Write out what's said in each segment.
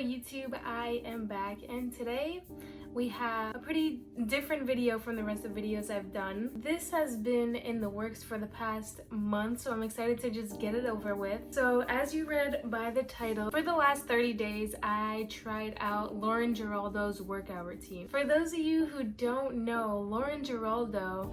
YouTube, I am back and today we have a pretty different video from the rest of the videos I've done. This has been in the works for the past month, so I'm excited to just get it over with. So as you read by the title, for the last 30 days I tried out Lauren Giraldo's workout routine. For those of you who don't know, Lauren Giraldo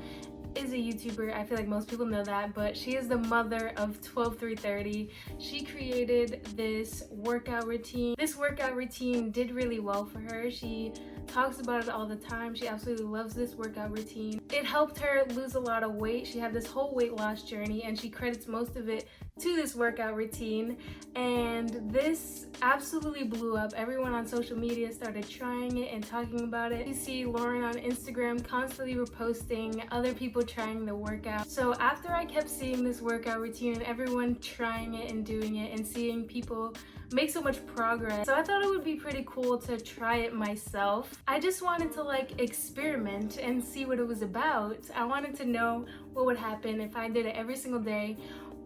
is a YouTuber. I feel like most people know that, but she is the mother of 12330. She created this workout routine. This workout routine did really well for her. She talks about it all the time. She absolutely loves this workout routine. It helped her lose a lot of weight. She had this whole weight loss journey and she credits most of it to this workout routine, and this absolutely blew up. Everyone on social media started trying it and talking about it. You see Lauren on Instagram constantly reposting other people trying the workout. So after I kept seeing this workout routine and everyone trying it and doing it and seeing people make so much progress, so I thought it would be pretty cool to try it myself. I just wanted to experiment and see what it was about. I wanted to know what would happen if I did it every single day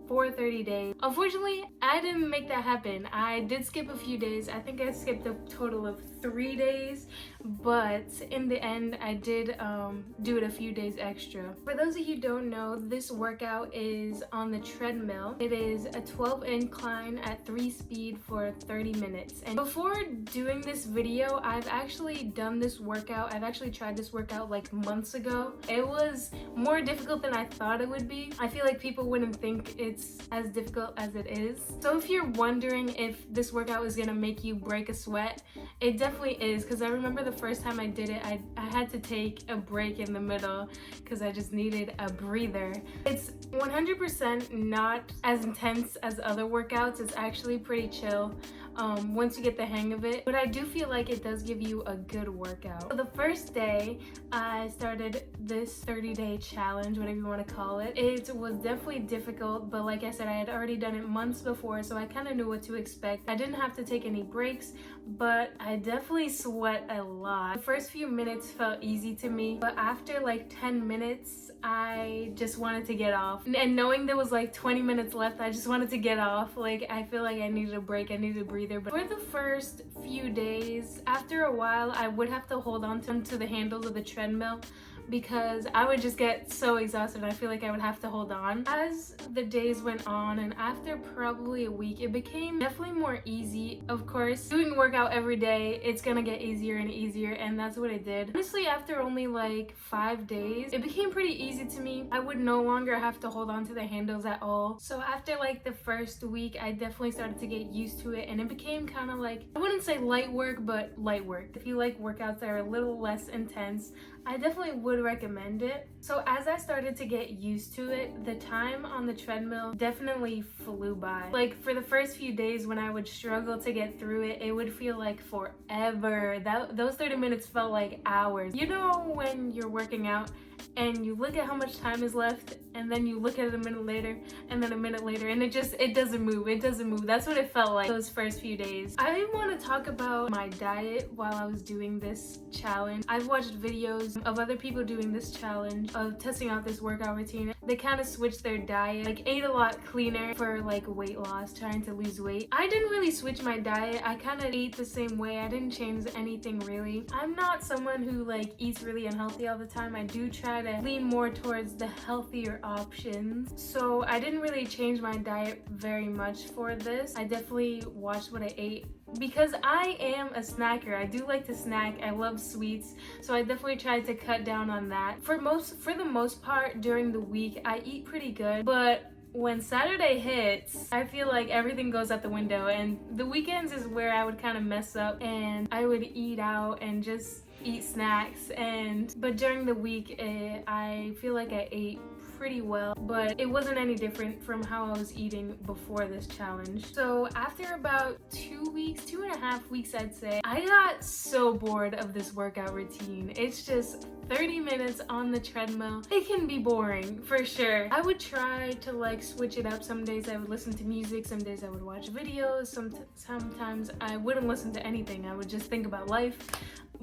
for 30 days. Unfortunately, I didn't make that happen. I did skip a few days. I think I skipped a total of 3 days, but in the end I did do it a few days extra. For those of you who don't know, this workout is on the treadmill. It is a 12 incline at 3 speed for 30 minutes. And before doing this video, I've actually done this workout. I've actually tried this workout months ago. It was more difficult than I thought it would be. I feel like people wouldn't think it's as difficult as it is. So if you're wondering if this workout is gonna make you break a sweat, it definitely is, because I remember the first time I did it, I had to take a break in the middle because I just needed a breather. It's 100% not as intense as other workouts. It's actually pretty chill once you get the hang of it, but I do feel like it does give you a good workout. So the first day I started this 30-day challenge, whatever you want to call it. It was definitely difficult, but like I said, I had already done it months before, so I kind of knew what to expect. I didn't have to take any breaks, but I definitely sweat a lot. The first few minutes felt easy to me, but after 10 minutes I just wanted to get off, and knowing there was 20 minutes left, I just wanted to get off. I feel like I needed a break, I needed a breather. But for the first few days, after a while I would have to hold on to the handles of the treadmill because I would just get so exhausted. I feel like I would have to hold on. As the days went on and after probably a week, it became definitely more easy. Of course, doing a workout every day, it's gonna get easier and easier, and that's what it did. Honestly, after only 5 days, it became pretty easy to me. I would no longer have to hold on to the handles at all. So after the first week, I definitely started to get used to it, and it became kind of I wouldn't say light work, but light work. If you like workouts that are a little less intense, I definitely would recommend it. So as I started to get used to it, the time on the treadmill definitely flew by. For the first few days when I would struggle to get through it, it would feel like forever. Those 30 minutes felt like hours. You know when you're working out and you look at how much time is left, and then you look at it a minute later, and then a minute later, and it doesn't move. That's what it felt like those first few days. I want to talk about my diet while I was doing this challenge. I've watched videos of other people doing this challenge, of testing out this workout routine. They kind of switched their diet, ate a lot cleaner for weight loss, trying to lose weight. I didn't really switch my diet. I kind of ate the same way. I didn't change anything really. I'm not someone who eats really unhealthy all the time. I do try to lean more towards the healthier options. So I didn't really change my diet very much for this. I definitely watched what I ate because I am a snacker. I do like to snack. I love sweets, so I definitely tried to cut down on that. For the most part during the week, I eat pretty good, but when Saturday hits, I feel like everything goes out the window, and the weekends is where I would kind of mess up and I would eat out and just eat snacks. But during the week, I feel like I ate pretty well, but it wasn't any different from how I was eating before this challenge. So after about 2.5 weeks, I'd say, I got so bored of this workout routine. It's just 30 minutes on the treadmill. It can be boring for sure. I would try to switch it up. Some days I would listen to music, some days I would watch videos, sometimes I wouldn't listen to anything. I would just think about life.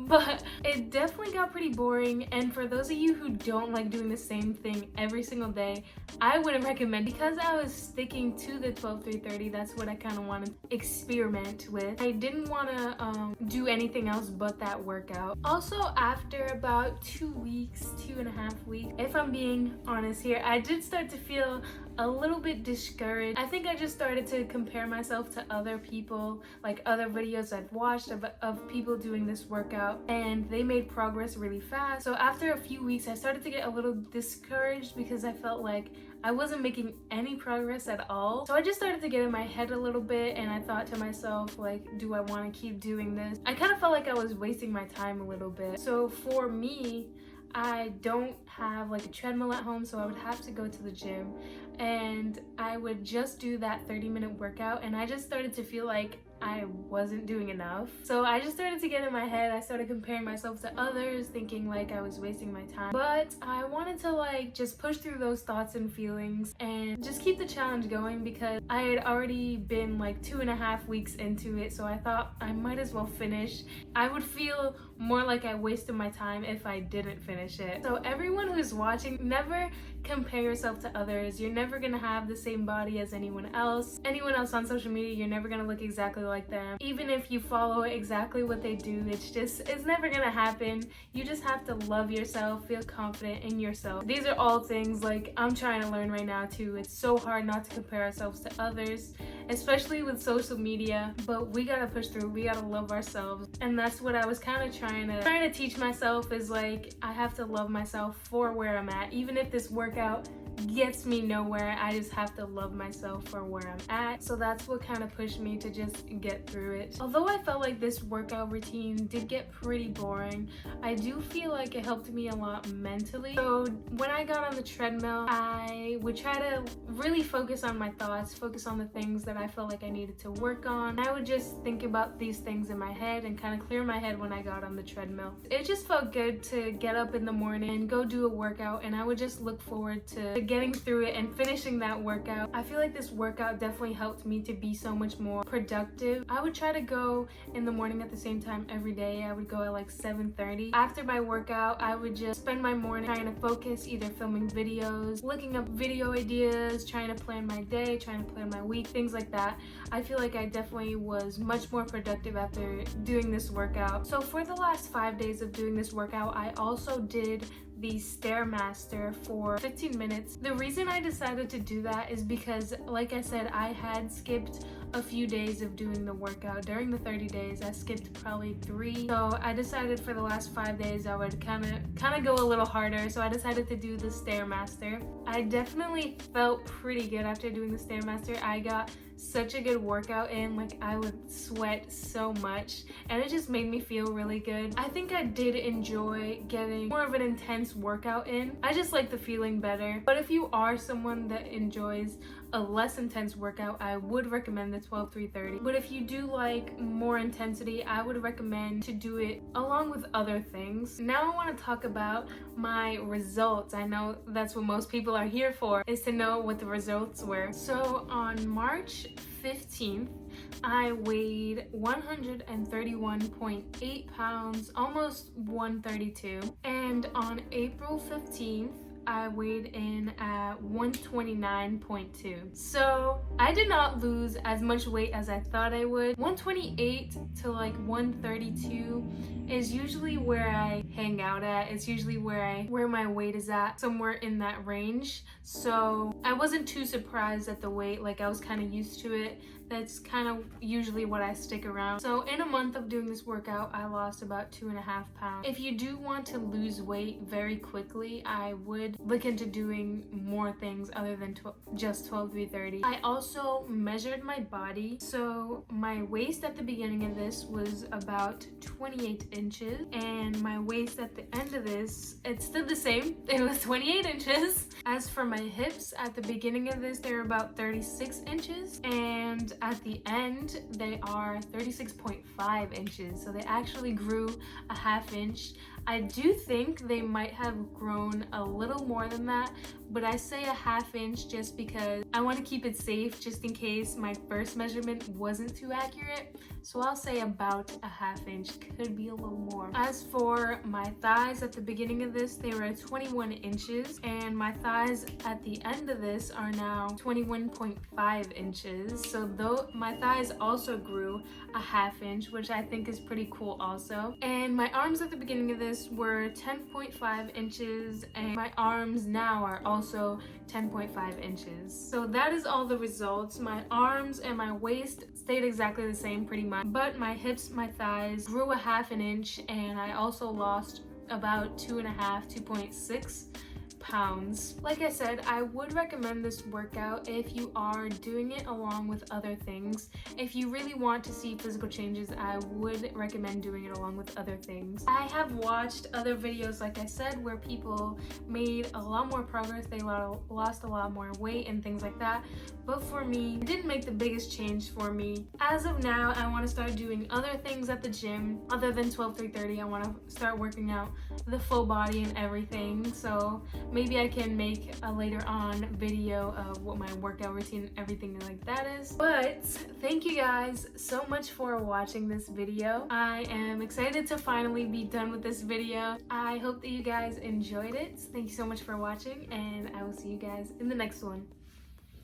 but it definitely got pretty boring. And for those of you who don't like doing the same thing every single day, I wouldn't recommend. Because I was sticking to the 12-3-30, that's what I kind of wanted to experiment with. I didn't want to do anything else but that workout. Also, after about 2.5 weeks, if I'm being honest here, I did start to feel a little bit discouraged. I think I just started to compare myself to other people, like other videos I've watched of people doing this workout, and they made progress really fast. So after a few weeks, I started to get a little discouraged because I felt like I wasn't making any progress at all. So I just started to get in my head a little bit, and I thought to myself, like, do I want to keep doing this? I kind of felt like I was wasting my time a little bit. So for me, I don't have like a treadmill at home, so I would have to go to the gym, and I would just do that 30-minute workout, and I just started to feel like I wasn't doing enough. So I just started to get in my head. I started comparing myself to others, thinking like I was wasting my time. But I wanted to like just push through those thoughts and feelings and just keep the challenge going, because I had already been like 2.5 weeks into it. So I thought I might as well finish. I would feel more like I wasted my time if I didn't finish it. So everyone who's watching, never compare yourself to others. You're never gonna have the same body as anyone else. Anyone else on social media, you're never gonna look exactly like them. Even if you follow exactly what they do, it's never gonna happen. You just have to love yourself, feel confident in yourself. These are all things like I'm trying to learn right now too. It's so hard not to compare ourselves to others, especially with social media, but we gotta push through. We gotta love ourselves, and that's what I was kind of trying to teach myself, is like I have to love myself for where I'm at. Even if this workout gets me nowhere, I just have to love myself for where I'm at. So that's what kind of pushed me to just get through it. Although I felt like this workout routine did get pretty boring, I do feel like it helped me a lot mentally. So when I got on the treadmill, I would try to really focus on my thoughts, focus on the things that I felt like I needed to work on. I would just think about these things in my head and kind of clear my head when I got on the treadmill. It just felt good to get up in the morning and go do a workout, and I would just look forward to getting through it and finishing that workout. I feel like this workout definitely helped me to be so much more productive. I would try to go in the morning at the same time every day. I would go at like 7:30. After my workout, I would just spend my morning trying to focus, either filming videos, looking up video ideas, trying to plan my day, trying to plan my week, things like that. I feel like I definitely was much more productive after doing this workout. So for the last 5 days of doing this workout, I also did the Stairmaster for 15 minutes. The reason I decided to do that is because, like I said, I had skipped a few days of doing the workout. During the 30 days, I skipped probably 3. So I decided for the last 5 days I would kind of go a little harder. So I decided to do the Stairmaster. I definitely felt pretty good after doing the Stairmaster. I got such a good workout in, like I would sweat so much, and it just made me feel really good. I think I did enjoy getting more of an intense workout in. I just like the feeling better. But if you are someone that enjoys a less intense workout, I would recommend the 12-3-30. But if you do like more intensity, I would recommend to do it along with other things. Now I want to talk about my results. I know that's what most people are here for, is to know what the results were. So on March 15th, I weighed 131.8 pounds, almost 132. And on April 15th, I weighed in at 129.2. So I did not lose as much weight as I thought I would. 128 to like 132 is usually where I hang out at. It's usually where my weight is at, somewhere in that range. So I wasn't too surprised at the weight, like I was kind of used to it. That's kind of usually what I stick around. So in a month of doing this workout, I lost about 2.5 pounds. If you do want to lose weight very quickly, I would look into doing more things other than just 12-3-30. I also measured my body. So my waist at the beginning of this was about 28 inches, and my waist at the end of this, it stood the same. It was 28 inches. As for my hips, at the beginning of this, they were about 36 inches, and at the end, they are 36.5 inches. So they actually grew a half inch. I do think they might have grown a little more than that, but I say a ½ inch just because I want to keep it safe just in case my first measurement wasn't too accurate. So I'll say about a ½ inch, could be a little more. As for my thighs at the beginning of this, they were at 21 inches, and my thighs at the end of this are now 21.5 inches. So though my thighs also grew a ½ inch, which I think is pretty cool also. And my arms at the beginning of this were 10.5 inches, and my arms now are also 10.5 inches. So that is all the results. My arms and my waist stayed exactly the same pretty much, but my hips, my thighs grew a ½ inch, and I also lost about 2.6 pounds. Like I said, I would recommend this workout if you are doing it along with other things. If you really want to see physical changes, I would recommend doing it along with other things. I have watched other videos, like I said, where people made a lot more progress. They lost a lot more weight and things like that. But for me, it didn't make the biggest change for me. As of now, I want to start doing other things at the gym other than 12-3-30. I want to start working out the full body and everything. So maybe I can make a later on video of what my workout routine and everything like that is. But thank you guys so much for watching this video. I am excited to finally be done with this video. I hope that you guys enjoyed it. Thank you so much for watching, and I will see you guys in the next one.